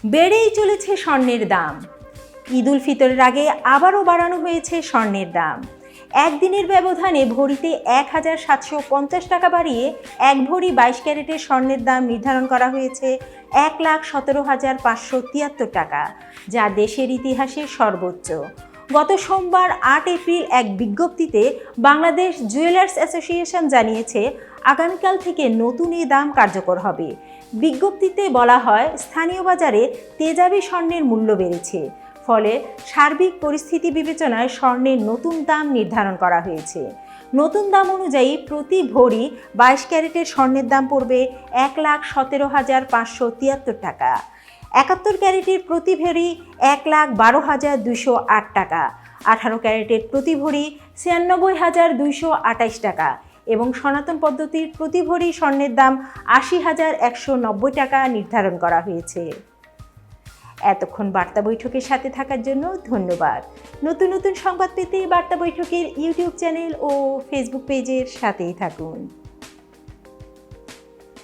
বেড়েই চলেছে স্বর্ণের দাম। ঈদ উল ফিতরের আগে আবারও বাড়ানো হয়েছে স্বর্ণের দাম। একদিনের ব্যবধানে ভরিতে ১,৭৫০ টাকা বাড়িয়ে এক ভরি ২২ ক্যারেটের স্বর্ণের দাম নির্ধারণ করা হয়েছে ১,১৭,৫৭৩ টাকা, যা দেশের ইতিহাসে সর্বোচ্চ। গত সোমবার ৮ এপ্রিল এক বিজ্ঞপ্তিতে বাংলাদেশ জুয়েলার্স অ্যাসোসিয়েশন জানিয়েছে, আগামীকাল থেকে নতুন এই দাম কার্যকর হবে। বিজ্ঞপ্তিতে বলা হয়, স্থানীয় বাজারে তেজাবি স্বর্ণের মূল্য বেড়েছে, ফলে সার্বিক পরিস্থিতি বিবেচনায় স্বর্ণের নতুন দাম নির্ধারণ করা হয়েছে। নতুন দাম অনুযায়ী প্রতি ভরি ২২ ক্যারেটের স্বর্ণের দাম পড়বে ১,১৭,৫৭৩ টাকা। ৭১ ক্যারেটের প্রতি ভরি ১,১২,২০৮ টাকা, ১৮ ক্যারেটের প্রতি ভরি ৯৬,২২৮ টাকা এবং সনাতন পদ্ধতির প্রতি ভরি স্বর্ণের দাম ৮০,১৯০ টাকা নির্ধারণ করা হয়েছে। এতক্ষণ বার্তা বৈঠকের সাথে থাকার জন্য ধন্যবাদ। নতুন নতুন সংবাদ পেতে বার্তা বৈঠকের ইউটিউব চ্যানেল ও ফেসবুক পেজের সাথেই থাকুন।